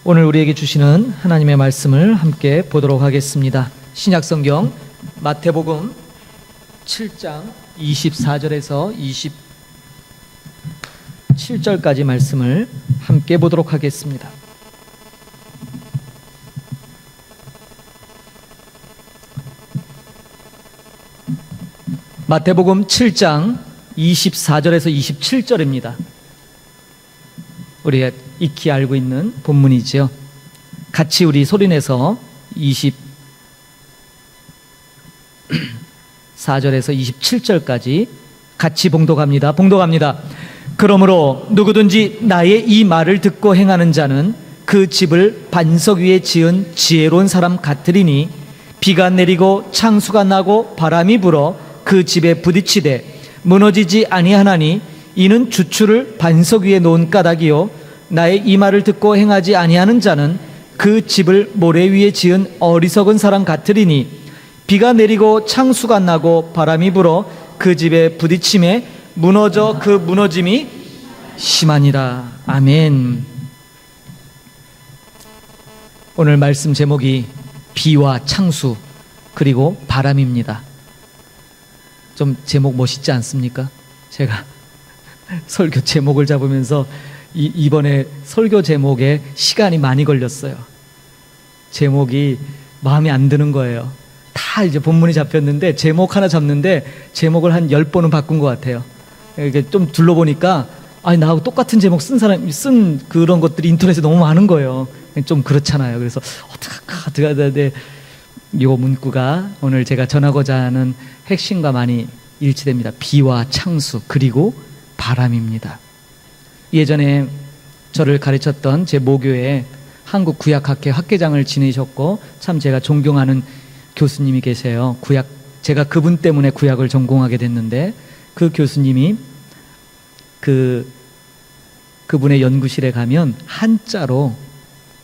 오늘 우리에게 주시는 하나님의 말씀을 함께 보도록 하겠습니다. 신약성경 마태복음 7장 24절에서 27절까지 말씀을 함께 보도록 하겠습니다. 마태복음 7장 24절에서 27절입니다. 우리가 익히 알고 있는 본문이죠. 같이 우리 소리내서 24절에서 27절까지 같이 봉독합니다. 봉독합니다. 그러므로 누구든지 나의 이 말을 듣고 행하는 자는 그 집을 반석 위에 지은 지혜로운 사람 같으리니 비가 내리고 창수가 나고 바람이 불어 그 집에 부딪히되 무너지지 아니하나니 이는 주추를 반석 위에 놓은 까닭이요 나의 이 말을 듣고 행하지 아니하는 자는 그 집을 모래 위에 지은 어리석은 사람 같으리니 비가 내리고 창수가 나고 바람이 불어 그 집에 부딪힘에 무너져 그 무너짐이 심하니라. 아멘. 오늘 말씀 제목이 비와 창수 그리고 바람입니다. 좀 제목 멋있지 않습니까? 제가 설교 제목을 잡으면서 이번에 설교 제목에 시간이 많이 걸렸어요. 제목이 마음에 안 드는 거예요. 다 이제 본문이 잡혔는데 제목 하나 잡는데 제목을 한 10번은 바꾼 것 같아요. 이게 좀 둘러보니까 아니 나하고 똑같은 제목 쓴 사람이 쓴 그런 것들이 인터넷에 너무 많은 거예요. 좀 그렇잖아요. 그래서 어떻게 해야 돼? 이 문구가 오늘 제가 전하고자 하는 핵심과 많이 일치됩니다. 비와 창수 그리고 바람입니다. 예전에 저를 가르쳤던 제 모교에 한국구약학회 학회장을 지내셨고 참 제가 존경하는 교수님이 계세요. 제가 그분 때문에 구약을 전공하게 됐는데 그 교수님이 그분의 연구실에 가면 한자로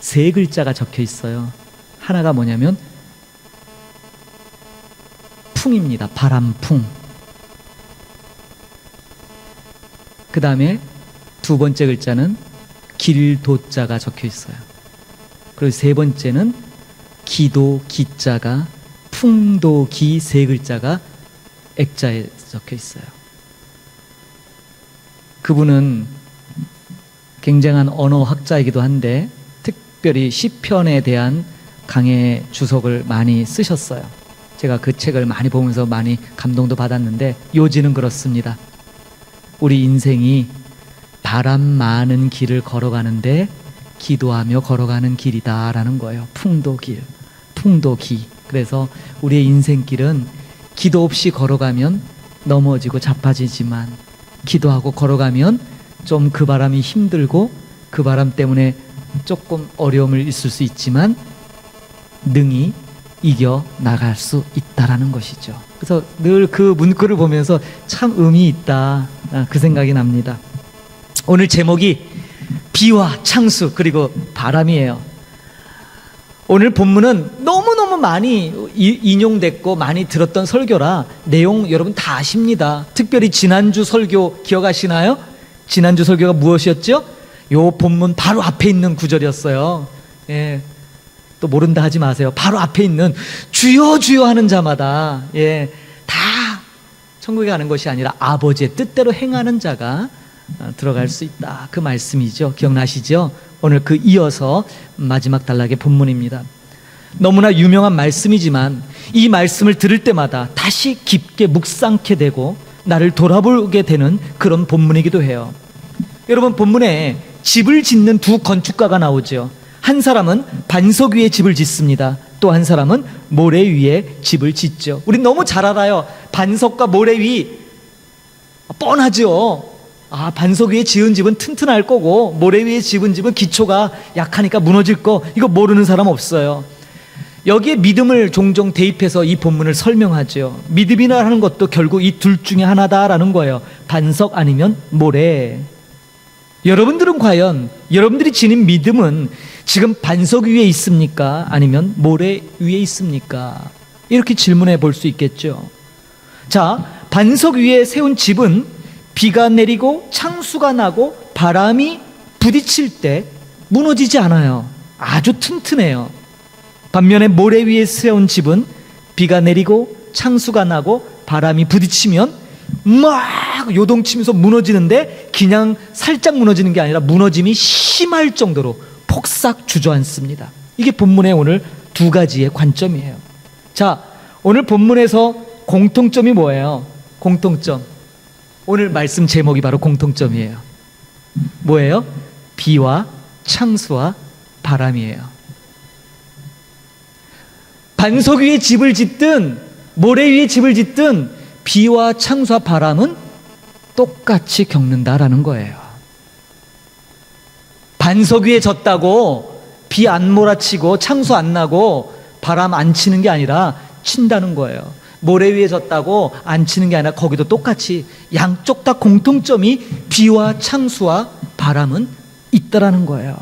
3글자가 적혀 있어요. 하나가 뭐냐면 풍입니다. 바람풍. 그 다음에 2번째 글자는 길도자가 적혀 있어요. 그리고 3번째는 기도 기자가 풍도 기 3글자가 액자에 적혀 있어요. 그분은 굉장한 언어학자이기도 한데 특별히 시편에 대한 강해 주석을 많이 쓰셨어요. 제가 그 책을 많이 보면서 많이 감동도 받았는데 요지는 그렇습니다. 우리 인생이 바람 많은 길을 걸어가는데 기도하며 걸어가는 길이다라는 거예요. 풍도길, 풍도기. 그래서 우리의 인생길은 기도 없이 걸어가면 넘어지고 자빠지지만 기도하고 걸어가면 좀 그 바람이 힘들고 그 바람 때문에 조금 어려움을 있을 수 있지만 능히 이겨 나갈 수 있다라는 것이죠. 그래서 늘 그 문구를 보면서 참 의미 있다 그 생각이 납니다. 오늘 제목이 비와 창수 그리고 바람이에요. 오늘 본문은 너무너무 많이 인용됐고 많이 들었던 설교라 내용 여러분 다 아십니다. 특별히 지난주 설교 기억하시나요? 지난주 설교가 무엇이었죠? 요 본문 바로 앞에 있는 구절이었어요. 예. 또 모른다 하지 마세요. 바로 앞에 있는 주여 주여 하는 자마다 다 천국에 가는 것이 아니라 아버지의 뜻대로 행하는 자가 들어갈 수 있다. 그 말씀이죠. 기억나시죠? 오늘 그 이어서 마지막 단락의 본문입니다. 너무나 유명한 말씀이지만 이 말씀을 들을 때마다 다시 깊게 묵상케 되고 나를 돌아보게 되는 그런 본문이기도 해요. 여러분 본문에 집을 짓는 2 건축가가 나오죠. 한 사람은 반석 위에 집을 짓습니다. 또 한 사람은 모래 위에 집을 짓죠. 우리 너무 잘 알아요. 반석과 모래 위 뻔하죠. 반석 위에 지은 집은 튼튼할 거고 모래 위에 지은 집은 기초가 약하니까 무너질 거, 이거 모르는 사람 없어요. 여기에 믿음을 종종 대입해서 이 본문을 설명하죠. 믿음이라 하는 것도 결국 이 둘 중에 하나다라는 거예요. 반석 아니면 모래. 여러분들은 과연 여러분들이 지닌 믿음은 지금 반석 위에 있습니까? 아니면 모래 위에 있습니까? 이렇게 질문해 볼 수 있겠죠. 자, 반석 위에 세운 집은 비가 내리고 창수가 나고 바람이 부딪힐 때 무너지지 않아요. 아주 튼튼해요. 반면에 모래 위에 세운 집은 비가 내리고 창수가 나고 바람이 부딪히면 막 요동치면서 무너지는데 그냥 살짝 무너지는 게 아니라 무너짐이 심할 정도로 폭삭 주저앉습니다. 이게 본문의 오늘 두 가지의 관점이에요. 자, 오늘 본문에서 공통점이 뭐예요? 공통점. 오늘 말씀 제목이 바로 공통점이에요. 뭐예요? 비와 창수와 바람이에요. 반석 위에 집을 짓든 모래 위에 집을 짓든 비와 창수와 바람은 똑같이 겪는다라는 거예요. 반석 위에 졌다고 비 안 몰아치고 창수 안 나고 바람 안 치는 게 아니라 친다는 거예요. 모래 위에 졌다고 안 치는 게 아니라 거기도 똑같이 양쪽 다 공통점이 비와 창수와 바람은 있다라는 거예요.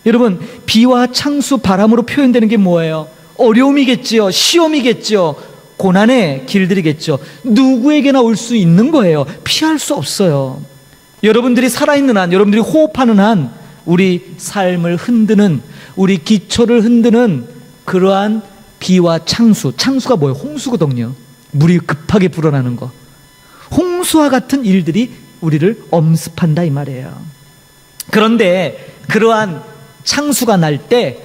여러분, 비와 창수, 바람으로 표현되는 게 뭐예요? 어려움이겠지요. 시험이겠지요. 고난의 길들이겠죠. 누구에게나 올 수 있는 거예요. 피할 수 없어요. 여러분들이 살아있는 한, 여러분들이 호흡하는 한 우리 삶을 흔드는, 우리 기초를 흔드는 그러한 비와 창수. 창수가 뭐예요? 홍수거든요. 물이 급하게 불어나는 거. 홍수와 같은 일들이 우리를 엄습한다 이 말이에요. 그런데 그러한 창수가 날 때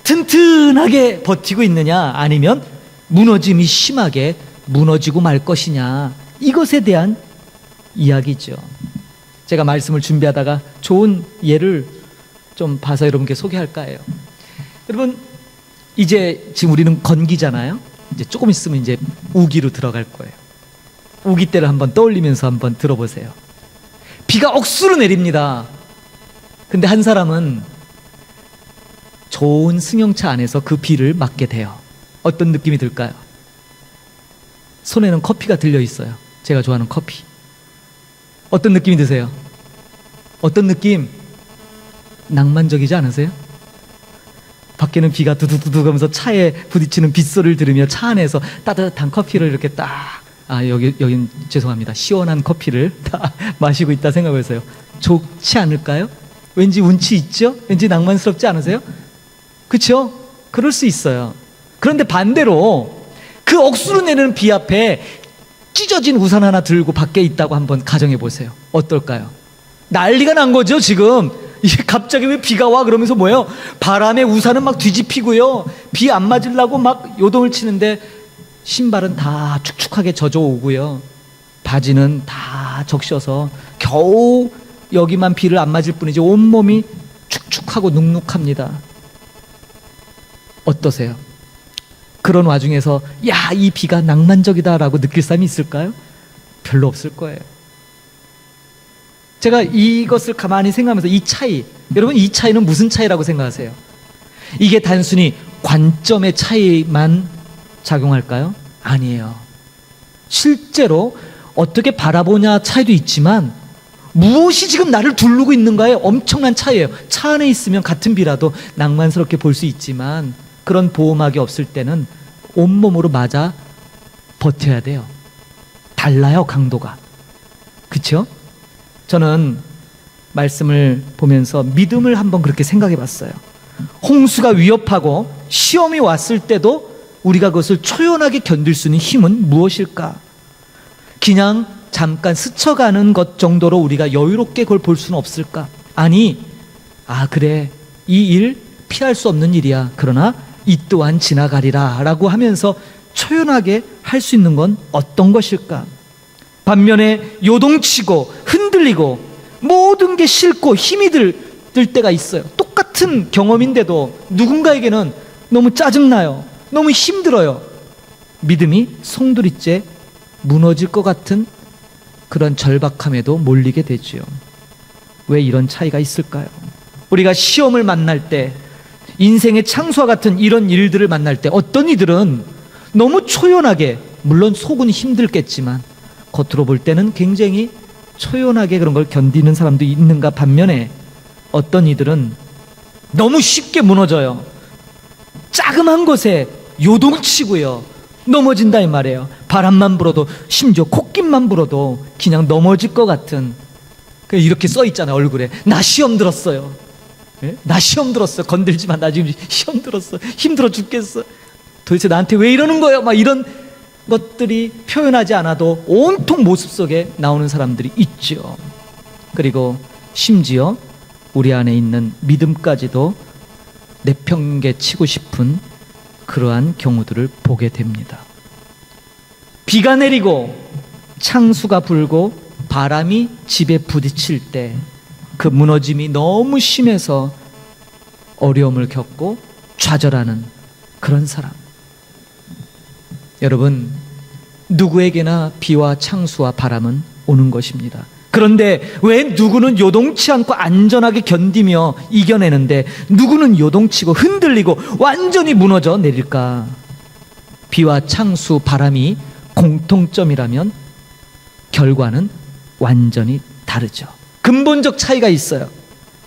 튼튼하게 버티고 있느냐, 아니면 무너짐이 심하게 무너지고 말 것이냐, 이것에 대한 이야기죠. 제가 말씀을 준비하다가 좋은 예를 좀 봐서 여러분께 소개할까 해요. 여러분, 이제 지금 우리는 건기잖아요. 이제 조금 있으면 이제 우기로 들어갈 거예요. 우기 때를 한번 떠올리면서 한번 들어보세요. 비가 억수로 내립니다. 근데 한 사람은 좋은 승용차 안에서 그 비를 맞게 돼요. 어떤 느낌이 들까요? 손에는 커피가 들려 있어요. 제가 좋아하는 커피. 어떤 느낌이 드세요? 어떤 느낌? 낭만적이지 않으세요? 밖에는 비가 두둑두둑 하면서 차에 부딪히는 빗소리를 들으며 차 안에서 따뜻한 커피를 이렇게 딱, 여긴 죄송합니다, 시원한 커피를 딱 마시고 있다 생각해보세요. 좋지 않을까요? 왠지 운치 있죠? 왠지 낭만스럽지 않으세요? 그렇죠? 그럴 수 있어요. 그런데 반대로 그 억수로 내리는 비 앞에 찢어진 우산 하나 들고 밖에 있다고 한번 가정해 보세요. 어떨까요? 난리가 난 거죠 지금. 이게 갑자기 왜 비가 와? 그러면서 뭐예요? 바람에 우산은 막 뒤집히고요, 비 안 맞으려고 막 요동을 치는데 신발은 다 축축하게 젖어 오고요, 바지는 다 적셔서 겨우 여기만 비를 안 맞을 뿐이지 온몸이 축축하고 눅눅합니다. 어떠세요? 그런 와중에서 야, 이 비가 낭만적이다라고 느낄 사람이 있을까요? 별로 없을 거예요. 제가 이것을 가만히 생각하면서 이 차이, 여러분, 이 차이는 무슨 차이라고 생각하세요? 이게 단순히 관점의 차이만 작용할까요? 아니에요. 실제로 어떻게 바라보냐 차이도 있지만 무엇이 지금 나를 두르고 있는가에 엄청난 차이예요. 차 안에 있으면 같은 비라도 낭만스럽게 볼 수 있지만 그런 보호막이 없을 때는 온몸으로 맞아 버텨야 돼요. 달라요, 강도가. 그렇죠? 저는 말씀을 보면서 믿음을 한번 그렇게 생각해 봤어요. 홍수가 위협하고 시험이 왔을 때도 우리가 그것을 초연하게 견딜 수 있는 힘은 무엇일까? 그냥 잠깐 스쳐가는 것 정도로 우리가 여유롭게 그걸 볼 수는 없을까? 아니, 그래, 이 일 피할 수 없는 일이야. 그러나 이 또한 지나가리라 라고 하면서 초연하게 할 수 있는 건 어떤 것일까? 반면에 요동치고 흔들리고 모든 게 싫고 힘이 들 때가 있어요. 똑같은 경험인데도 누군가에게는 너무 짜증나요. 너무 힘들어요. 믿음이 송두리째 무너질 것 같은 그런 절박함에도 몰리게 되지요. 왜 이런 차이가 있을까요? 우리가 시험을 만날 때, 인생의 창수와 같은 이런 일들을 만날 때 어떤 이들은 너무 초연하게, 물론 속은 힘들겠지만 겉으로 볼 때는 굉장히 초연하게 그런 걸 견디는 사람도 있는가 반면에 어떤 이들은 너무 쉽게 무너져요. 자그만 것에 요동치고요, 넘어진다 이 말이에요. 바람만 불어도, 심지어 콧김만 불어도 그냥 넘어질 것 같은, 이렇게 써 있잖아요 얼굴에. 나 시험 들었어요. 예? 나 시험 들었어. 건들지 마. 나 지금 시험 들었어. 힘들어 죽겠어. 도대체 나한테 왜 이러는 거예요? 막 이런 것들이 표현하지 않아도 온통 모습 속에 나오는 사람들이 있죠. 그리고 심지어 우리 안에 있는 믿음까지도 내팽개치고 싶은 그러한 경우들을 보게 됩니다. 비가 내리고 창수가 불고 바람이 집에 부딪힐 때 그 무너짐이 너무 심해서 어려움을 겪고 좌절하는 그런 사람. 여러분, 누구에게나 비와 창수와 바람은 오는 것입니다. 그런데 왜 누구는 요동치 않고 안전하게 견디며 이겨내는데 누구는 요동치고 흔들리고 완전히 무너져 내릴까? 비와 창수, 바람이 공통점이라면 결과는 완전히 다르죠. 근본적 차이가 있어요.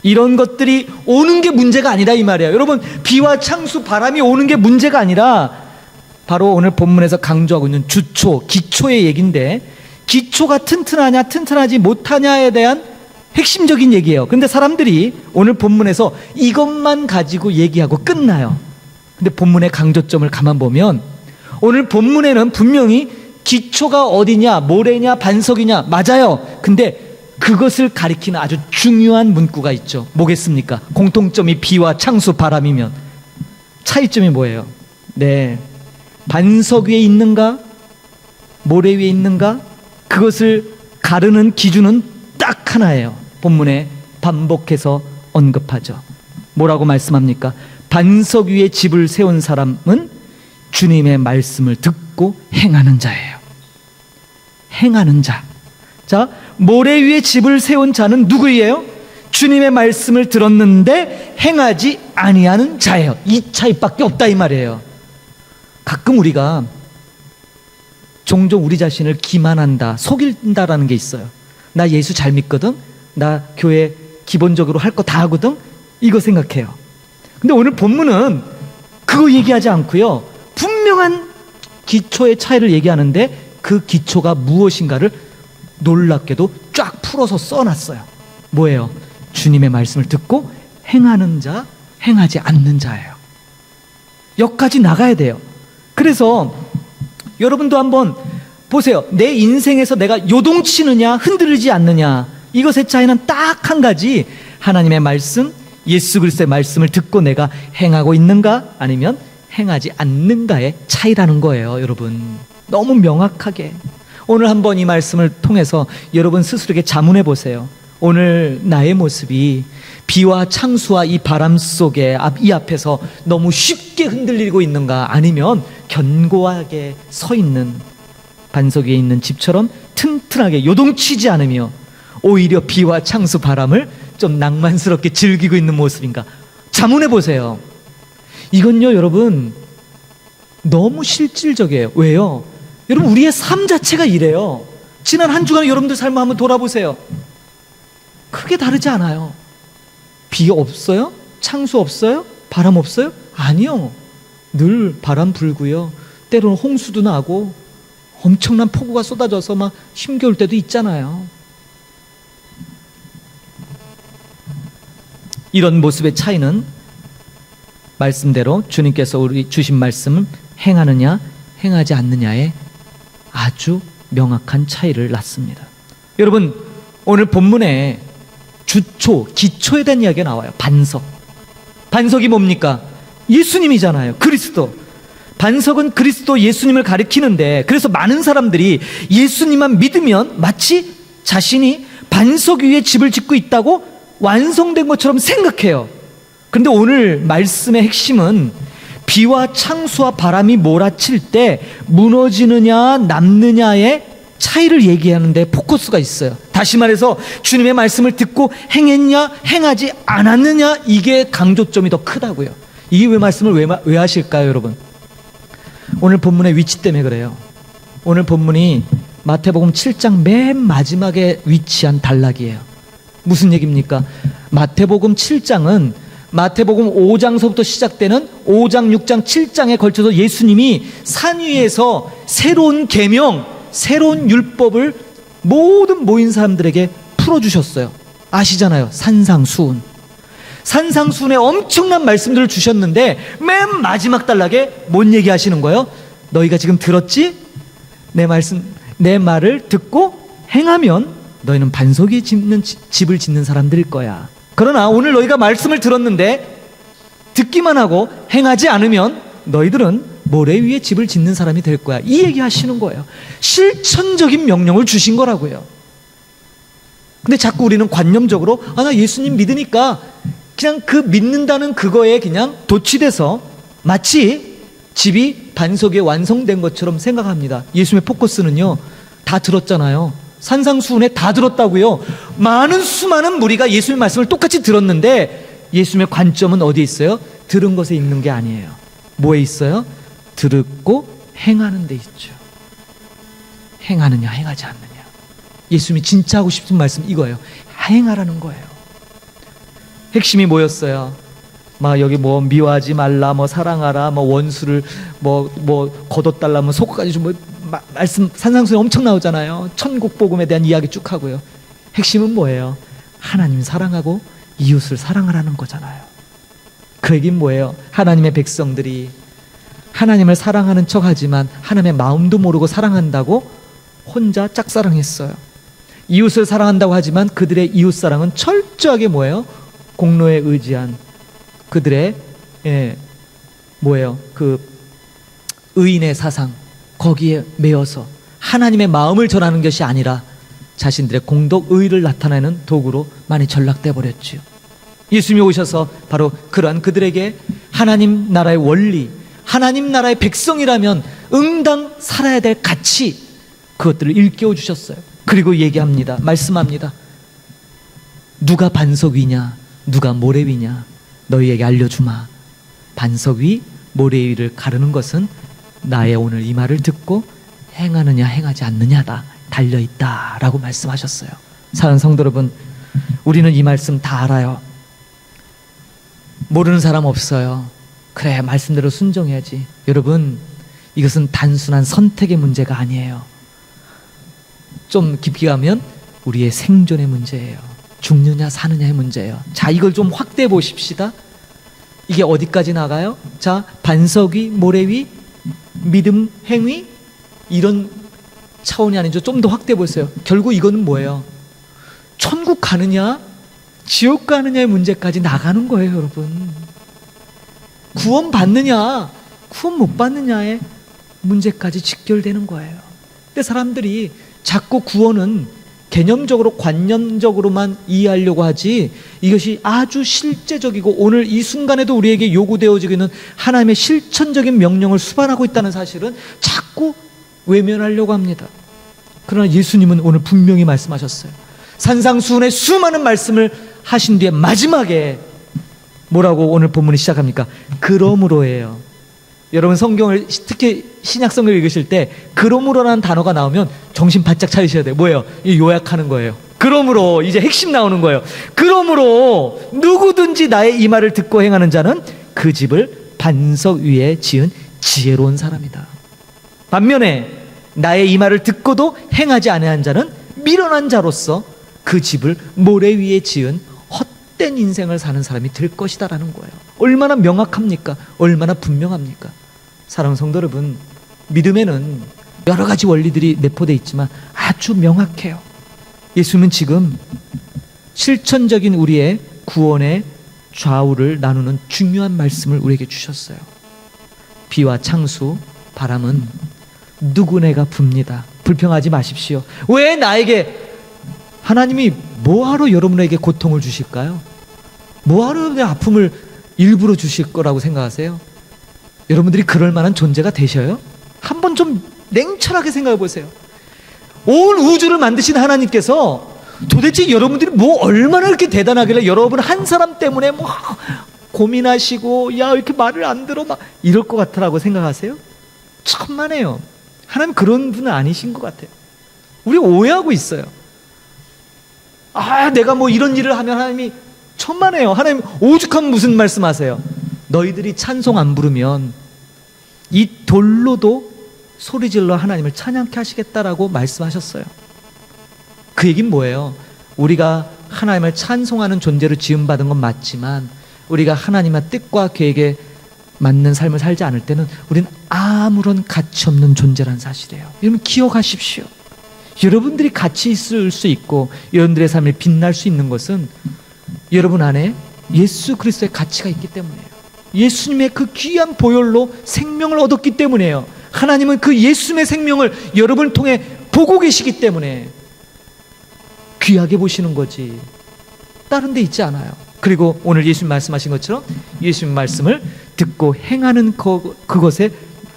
이런 것들이 오는 게 문제가 아니라 이 말이에요. 여러분, 비와 창수, 바람이 오는 게 문제가 아니라 바로 오늘 본문에서 강조하고 있는 주초, 기초의 얘기인데, 기초가 튼튼하냐 튼튼하지 못하냐에 대한 핵심적인 얘기예요. 그런데 사람들이 오늘 본문에서 이것만 가지고 얘기하고 끝나요. 근데 본문의 강조점을 가만 보면 오늘 본문에는 분명히 기초가 어디냐, 모래냐, 반석이냐, 맞아요. 근데 그것을 가리키는 아주 중요한 문구가 있죠. 뭐겠습니까? 공통점이 비와 창수, 바람이면 차이점이 뭐예요? 네, 반석 위에 있는가, 모래 위에 있는가, 그것을 가르는 기준은 딱 하나예요. 본문에 반복해서 언급하죠. 뭐라고 말씀합니까? 반석 위에 집을 세운 사람은 주님의 말씀을 듣고 행하는 자예요. 행하는 자. 자, 모래 위에 집을 세운 자는 누구예요? 주님의 말씀을 들었는데 행하지 아니하는 자예요. 이 차이밖에 없다 이 말이에요. 가끔 우리가 종종 우리 자신을 기만한다, 속인다라는 게 있어요. 나 예수 잘 믿거든, 나 교회 기본적으로 할 거 다 하거든, 이거 생각해요. 근데 오늘 본문은 그거 얘기하지 않고요, 분명한 기초의 차이를 얘기하는데 그 기초가 무엇인가를 놀랍게도 쫙 풀어서 써놨어요. 뭐예요? 주님의 말씀을 듣고 행하는 자, 행하지 않는 자예요. 여기까지 나가야 돼요. 그래서 여러분도 한번 보세요. 내 인생에서 내가 요동치느냐 흔들리지 않느냐, 이것의 차이는 딱 한 가지, 하나님의 말씀, 예수 그리스도의 말씀을 듣고 내가 행하고 있는가 아니면 행하지 않는가의 차이라는 거예요. 여러분, 너무 명확하게 오늘 한번 이 말씀을 통해서 여러분 스스로에게 자문해 보세요. 오늘 나의 모습이 비와 창수와 이 바람 속에 이 앞에서 너무 쉽게 흔들리고 있는가, 아니면 견고하게 서 있는 반석 위에 있는 집처럼 튼튼하게 요동치지 않으며 오히려 비와 창수, 바람을 좀 낭만스럽게 즐기고 있는 모습인가, 자문해 보세요. 이건요 여러분 너무 실질적이에요. 왜요? 여러분, 우리의 삶 자체가 이래요. 지난 한 주간 여러분들 삶을 한번 돌아보세요. 크게 다르지 않아요. 비 없어요? 창수 없어요? 바람 없어요? 아니요. 늘 바람 불고요, 때로는 홍수도 나고 엄청난 폭우가 쏟아져서 막 힘겨울 때도 있잖아요. 이런 모습의 차이는 말씀대로 주님께서 우리 주신 말씀을 행하느냐 행하지 않느냐에 아주 명확한 차이를 낳습니다. 여러분, 오늘 본문에 주초, 기초에 대한 이야기가 나와요. 반석. 반석이 뭡니까? 예수님이잖아요. 그리스도. 반석은 그리스도 예수님을 가리키는데, 그래서 많은 사람들이 예수님만 믿으면 마치 자신이 반석 위에 집을 짓고 있다고 완성된 것처럼 생각해요. 그런데 오늘 말씀의 핵심은 비와 창수와 바람이 몰아칠 때 무너지느냐 남느냐의 차이를 얘기하는데 포커스가 있어요. 다시 말해서 주님의 말씀을 듣고 행했냐 행하지 않았느냐, 이게 강조점이 더 크다고요. 이게 왜 말씀을 왜 하실까요 여러분? 오늘 본문의 위치 때문에 그래요. 오늘 본문이 마태복음 7장 맨 마지막에 위치한 단락이에요. 무슨 얘기입니까? 마태복음 7장은 마태복음 5장서부터 시작되는 5장, 6장, 7장에 걸쳐서 예수님이 산 위에서 새로운 계명, 새로운 율법을 모든 모인 사람들에게 풀어주셨어요. 아시잖아요. 산상수훈. 산상수훈의 엄청난 말씀들을 주셨는데 맨 마지막 단락에 뭔 얘기하시는 거예요? 너희가 지금 들었지? 내 말을 듣고 행하면 너희는 반석 위에 집을 짓는 사람들일 거야. 그러나 오늘 너희가 말씀을 들었는데 듣기만 하고 행하지 않으면 너희들은 모래 위에 집을 짓는 사람이 될 거야. 이 얘기 하시는 거예요. 실천적인 명령을 주신 거라고요. 근데 자꾸 우리는 관념적으로 나 예수님 믿으니까 그냥 그 믿는다는 그거에 그냥 도취돼서 마치 집이 반석 위에 완성된 것처럼 생각합니다. 예수님의 포커스는요, 다 들었잖아요. 산상수훈에 다 들었다고요. 수많은 무리가 예수님의 말씀을 똑같이 들었는데 예수님의 관점은 어디에 있어요? 들은 것에 있는 게 아니에요. 뭐에 있어요? 듣고 행하는 데 있죠. 행하느냐 행하지 않느냐. 예수님이 진짜 하고 싶은 말씀 이거예요. 행하라는 거예요. 핵심이 뭐였어요? 막 여기 뭐 미워하지 말라, 뭐 사랑하라, 뭐 원수를 뭐 거둬달라, 뭐 속까지 좀 말씀 산상수훈에 엄청 나오잖아요. 천국 복음에 대한 이야기 쭉 하고요. 핵심은 뭐예요? 하나님 사랑하고 이웃을 사랑하라는 거잖아요. 그 얘기는 뭐예요? 하나님의 백성들이 하나님을 사랑하는 척하지만 하나님의 마음도 모르고 사랑한다고 혼자 짝사랑했어요. 이웃을 사랑한다고 하지만 그들의 이웃사랑은 철저하게 뭐예요? 공로에 의지한 그들의 그 의인의 사상, 거기에 매여서 하나님의 마음을 전하는 것이 아니라 자신들의 공덕 의의를 나타내는 도구로 많이 전락돼 버렸지요. 예수님이 오셔서 바로 그러한 그들에게 하나님 나라의 원리, 하나님 나라의 백성이라면 응당 살아야 될 가치, 그것들을 일깨워 주셨어요. 그리고 얘기합니다. 말씀합니다. 누가 반석 위냐, 누가 모래 위냐, 너희에게 알려주마. 반석 위, 모래 위를 가르는 것은 나의 오늘 이 말을 듣고 행하느냐 행하지 않느냐다 달려있다 라고 말씀하셨어요. 사랑하는 성도 여러분, 우리는 이 말씀 다 알아요. 모르는 사람 없어요. 그래, 말씀대로 순종해야지. 여러분, 이것은 단순한 선택의 문제가 아니에요. 좀 깊게 가면 우리의 생존의 문제예요. 죽느냐 사느냐의 문제예요. 자, 이걸 좀 확대해 보십시다. 이게 어디까지 나가요? 자, 반석 위, 모래 위, 믿음, 행위, 이런 차원이 아니죠. 좀 더 확대해 보세요. 결국 이거는 뭐예요? 천국 가느냐 지옥 가느냐의 문제까지 나가는 거예요. 여러분, 구원 받느냐 구원 못 받느냐의 문제까지 직결되는 거예요. 근데 사람들이 자꾸 구원은 개념적으로 관념적으로만 이해하려고 하지, 이것이 아주 실제적이고 오늘 이 순간에도 우리에게 요구되어지고 있는 하나님의 실천적인 명령을 수반하고 있다는 사실은 자꾸 외면하려고 합니다. 그러나 예수님은 오늘 분명히 말씀하셨어요. 산상수훈의 수많은 말씀을 하신 뒤에 마지막에 뭐라고 오늘 본문이 시작합니까? 그러므로예요. 여러분, 성경을 특히 신약 성경을 읽으실 때 그러므로라는 단어가 나오면 정신 바짝 차리셔야 돼요. 뭐예요? 이 요약하는 거예요. 그러므로, 이제 핵심 나오는 거예요. 그러므로 누구든지 나의 이 말을 듣고 행하는 자는 그 집을 반석 위에 지은 지혜로운 사람이다. 반면에 나의 이 말을 듣고도 행하지 아니한 자는 미련한 자로서 그 집을 모래 위에 지은 헛된 인생을 사는 사람이 될 것이다 라는 거예요. 얼마나 명확합니까? 얼마나 분명합니까? 사랑하는 성도 여러분, 믿음에는 여러 가지 원리들이 내포되어 있지만 아주 명확해요. 예수님은 지금 실천적인 우리의 구원의 좌우를 나누는 중요한 말씀을 우리에게 주셨어요. 비와 창수, 바람은 누구네가 붑니다. 불평하지 마십시오. 왜 나에게, 하나님이 뭐하러 여러분에게 고통을 주실까요? 뭐하러 여러분의 아픔을 일부러 주실 거라고 생각하세요? 여러분들이 그럴 만한 존재가 되셔요? 한번 좀 냉철하게 생각해 보세요. 온 우주를 만드신 하나님께서 도대체 여러분들이 뭐 얼마나 이렇게 대단하길래 여러분 한 사람 때문에 뭐 고민하시고, 야 이렇게 말을 안 들어 막 이럴 것 같으라고 생각하세요? 천만에요. 하나님 그런 분은 아니신 것 같아요. 우리 오해하고 있어요. 내가 뭐 이런 일을 하면 하나님이, 천만에요. 하나님 오죽하면 무슨 말씀하세요? 너희들이 찬송 안 부르면 이 돌로도 소리질러 하나님을 찬양케 하시겠다라고 말씀하셨어요. 그 얘기는 뭐예요? 우리가 하나님을 찬송하는 존재로 지음받은 건 맞지만 우리가 하나님의 뜻과 계획에 맞는 삶을 살지 않을 때는 우리는 아무런 가치 없는 존재라는 사실이에요. 여러분 기억하십시오. 여러분들이 가치 있을 수 있고 여러분들의 삶이 빛날 수 있는 것은 여러분 안에 예수 그리스도의 가치가 있기 때문이에요. 예수님의 그 귀한 보혈로 생명을 얻었기 때문이에요. 하나님은 그 예수님의 생명을 여러분을 통해 보고 계시기 때문에 귀하게 보시는 거지 다른 데 있지 않아요. 그리고 오늘 예수님 말씀하신 것처럼 예수님 말씀을 듣고 행하는 그것에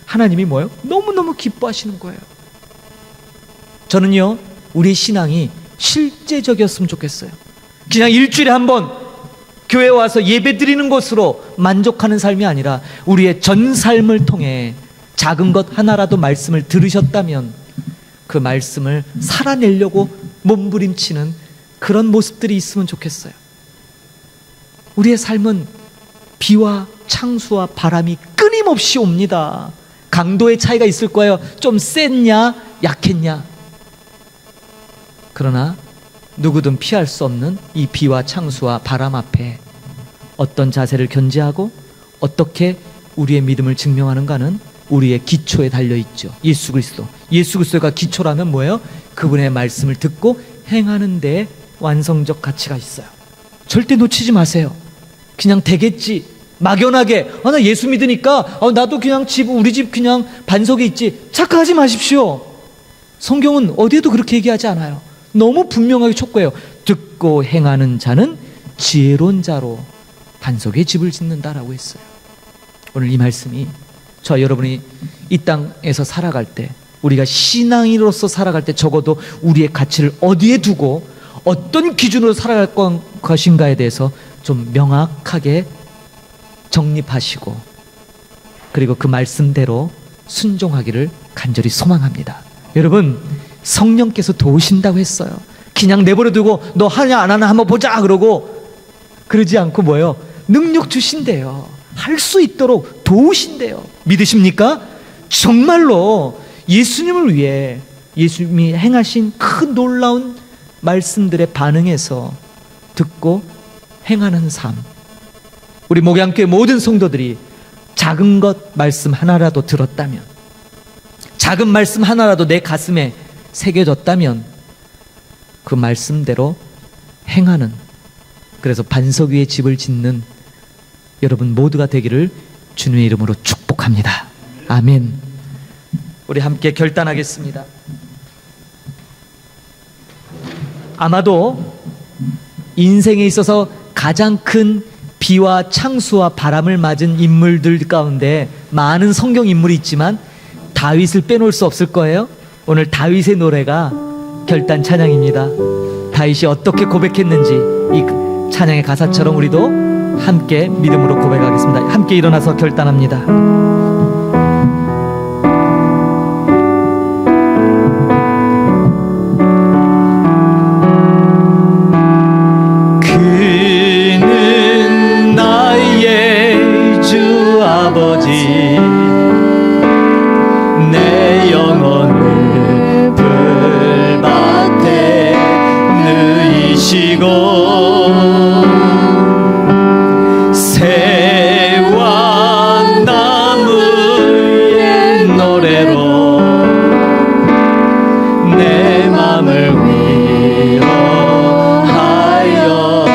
하나님이 뭐예요? 너무너무 기뻐하시는 거예요. 저는요 우리 신앙이 실제적이었으면 좋겠어요. 그냥 일주일에 한 번 교회 와서 예배 드리는 것으로 만족하는 삶이 아니라 우리의 전 삶을 통해 작은 것 하나라도 말씀을 들으셨다면 그 말씀을 살아내려고 몸부림치는 그런 모습들이 있으면 좋겠어요. 우리의 삶은 비와 창수와 바람이 끊임없이 옵니다. 강도의 차이가 있을 거예요. 좀 셌냐 약했냐. 그러나 누구든 피할 수 없는 이 비와 창수와 바람 앞에 어떤 자세를 견지하고 어떻게 우리의 믿음을 증명하는가는 우리의 기초에 달려있죠. 예수 그리스도. 예수 그리스도가 기초라면 뭐예요? 그분의 말씀을 듣고 행하는 데에 완성적 가치가 있어요. 절대 놓치지 마세요. 그냥 되겠지 막연하게 나 예수 믿으니까 나도 그냥 우리 집 그냥 반석에 있지 착각하지 마십시오. 성경은 어디에도 그렇게 얘기하지 않아요. 너무 분명하게 촉구해요. 듣고 행하는 자는 지혜로운 자로 반석에 집을 짓는다라고 했어요. 오늘 이 말씀이 저와 여러분이 이 땅에서 살아갈 때 우리가 신앙인으로서 살아갈 때 적어도 우리의 가치를 어디에 두고 어떤 기준으로 살아갈 것인가에 대해서 좀 명확하게 정립하시고 그리고 그 말씀대로 순종하기를 간절히 소망합니다. 여러분 성령께서 도우신다고 했어요. 그냥 내버려 두고 너 하냐 안 하나 한번 보자 그러고 그러지 않고 뭐예요? 능력 주신대요. 할 수 있도록 도우신대요. 믿으십니까? 정말로 예수님을 위해 예수님이 행하신 큰 놀라운 말씀들에 반응해서 듣고 행하는 삶. 우리 목양교회 모든 성도들이 작은 것 말씀 하나라도 들었다면, 작은 말씀 하나라도 내 가슴에 새겨졌다면 그 말씀대로 행하는, 그래서 반석 위에 집을 짓는 여러분 모두가 되기를 주님의 이름으로 축복합니다. 아멘. 우리 함께 결단하겠습니다. 아마도 인생에 있어서 가장 큰 비와 창수와 바람을 맞은 인물들 가운데 많은 성경 인물이 있지만 다윗을 빼놓을 수 없을 거예요. 오늘 다윗의 노래가 결단 찬양입니다. 다윗이 어떻게 고백했는지 이 찬양의 가사처럼 우리도 함께 믿음으로 고백하겠습니다. 함께 일어나서 결단합니다. 그는 나의 주 아버지, 내 영혼을 불밭에 누이시고 새와 나무의 노래로 내 맘을 위로하여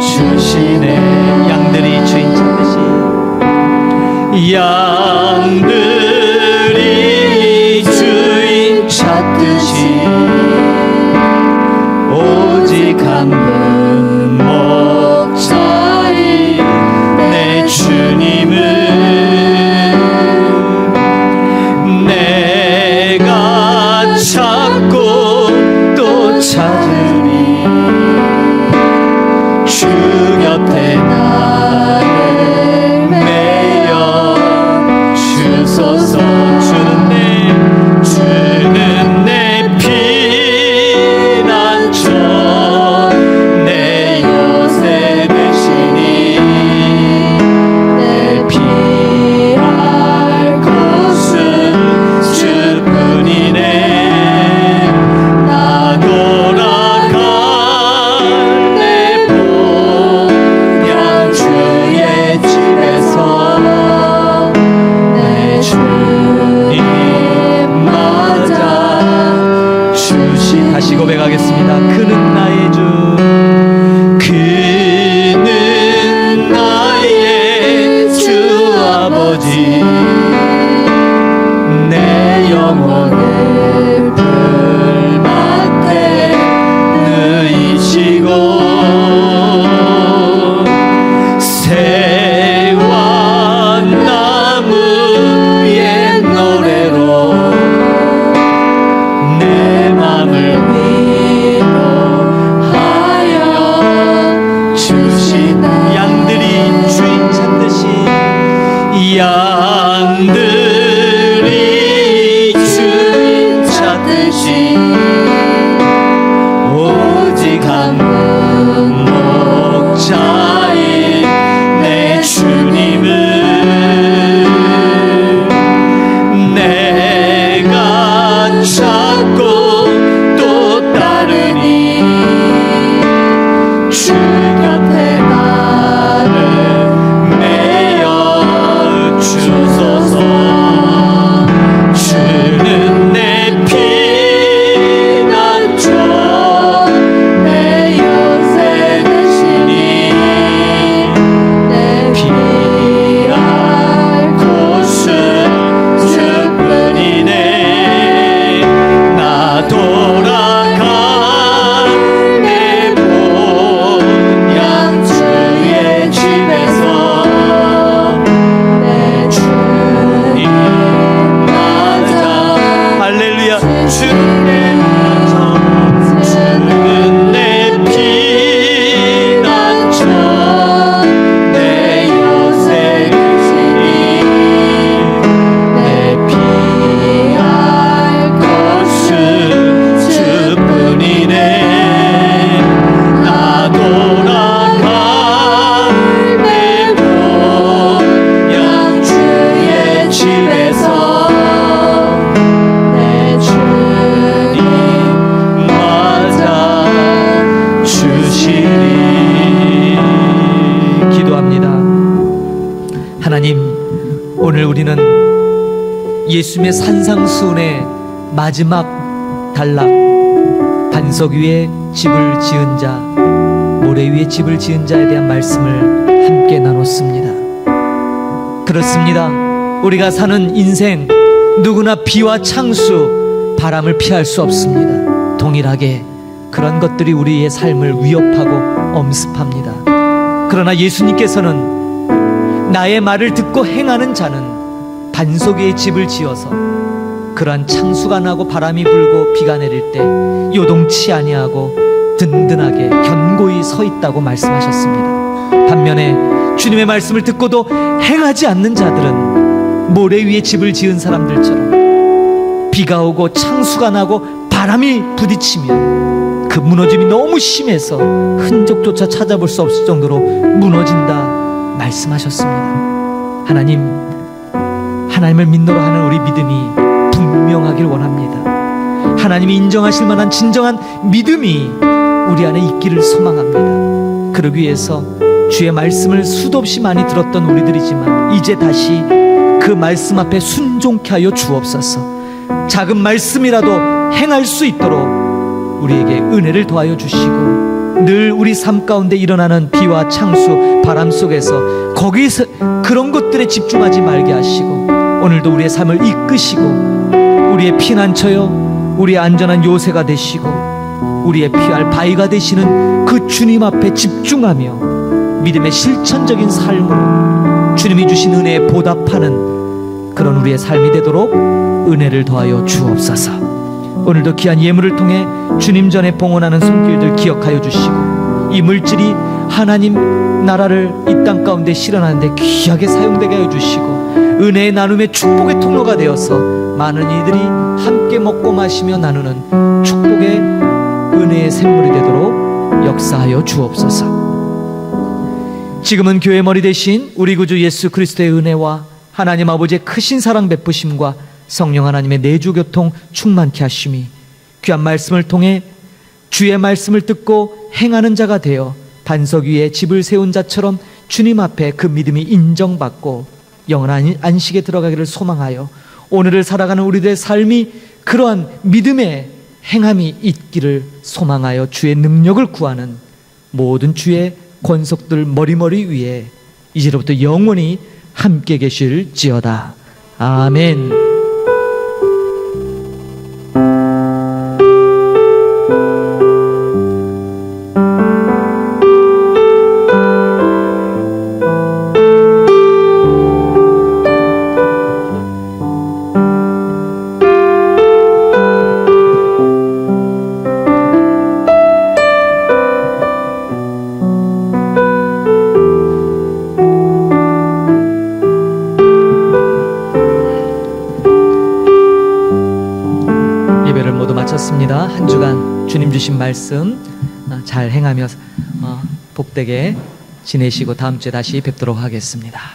주시네. 양들이 주인 찾듯이, 양들이 주인 찾듯이 오직 한 분 목자인 내 주님을 내가 찾고 또 찾으리. 주 곁에 나를 매여 주소서. 주는 내 피난처, 양들이 주인 찾듯이 오직 한 분 목자인 내 주님을 내가 찾고 또 따르니 주 곁에 나를 매여 주소서. 주는 내 피난처 내 요새 되시니 내 피할 곳은 주뿐이네. 나 돌아가 내 본향 주의 집에서 내 주님 맞아. 할렐루야. 주님 맞아. 주는 내 피난처 내 요새 되시니 내 피할 곳은 주뿐이네. 나 돌아가 내 본향 주의 집에서 내 주님 맞아 주시리. 기도합니다. 하나님, 오늘 우리는 예수님의 산상수훈의 마지막 단락, 반석 위에 집을 지은 자, 모래 위에 집을 지은 자에 대한 말씀을 함께 나눴습니다. 그렇습니다. 우리가 사는 인생, 누구나 비와 창수, 바람을 피할 수 없습니다. 동일하게 그런 것들이 우리의 삶을 위협하고 엄습합니다. 그러나 예수님께서는 나의 말을 듣고 행하는 자는 반석 위에 집을 지어서 그러한 창수가 나고 바람이 불고 비가 내릴 때 요동치 아니하고 든든하게 견고히 서 있다고 말씀하셨습니다. 반면에 주님의 말씀을 듣고도 행하지 않는 자들은 모래 위에 집을 지은 사람들처럼 비가 오고 창수가 나고 바람이 부딪히며 그 무너짐이 너무 심해서 흔적조차 찾아볼 수 없을 정도로 무너진다 말씀하셨습니다. 하나님을 믿노라 하는 우리 믿음이 분명하길 원합니다. 하나님이 인정하실 만한 진정한 믿음이 우리 안에 있기를 소망합니다. 그러기 위해서 주의 말씀을 수도 없이 많이 들었던 우리들이지만 이제 다시 그 말씀 앞에 순종케 하여 주옵소서. 작은 말씀이라도 행할 수 있도록 우리에게 은혜를 더하여 주시고, 늘 우리 삶 가운데 일어나는 비와 창수, 바람 속에서 거기서 그런 것들에 집중하지 말게 하시고, 오늘도 우리의 삶을 이끄시고 우리의 피난처요, 우리의 안전한 요새가 되시고 우리의 피할 바위가 되시는 그 주님 앞에 집중하며 믿음의 실천적인 삶으로 주님이 주신 은혜에 보답하는 그런 우리의 삶이 되도록 은혜를 더하여 주옵소서. 오늘도 귀한 예물을 통해 주님 전에 봉헌하는 손길들 기억하여 주시고, 이 물질이 하나님 나라를 이 땅 가운데 실현하는데 귀하게 사용되게 하여 주시고, 은혜의 나눔의 축복의 통로가 되어서 많은 이들이 함께 먹고 마시며 나누는 축복의 은혜의 샘물이 되도록 역사하여 주옵소서. 지금은 교회 머리 대신 우리 구주 예수 그리스도의 은혜와 하나님 아버지의 크신 사랑 베푸심과 성령 하나님의 내주 교통 충만케 하심이 귀한 말씀을 통해 주의 말씀을 듣고 행하는 자가 되어 반석 위에 집을 세운 자처럼 주님 앞에 그 믿음이 인정받고 영원한 안식에 들어가기를 소망하여 오늘을 살아가는 우리들의 삶이 그러한 믿음의 행함이 있기를 소망하여 주의 능력을 구하는 모든 주의 권속들 머리머리 위에 이제로부터 영원히 함께 계실지어다. 아멘. 한 주간 주님 주신 말씀 잘 행하며 복되게 지내시고 다음 주에 다시 뵙도록 하겠습니다.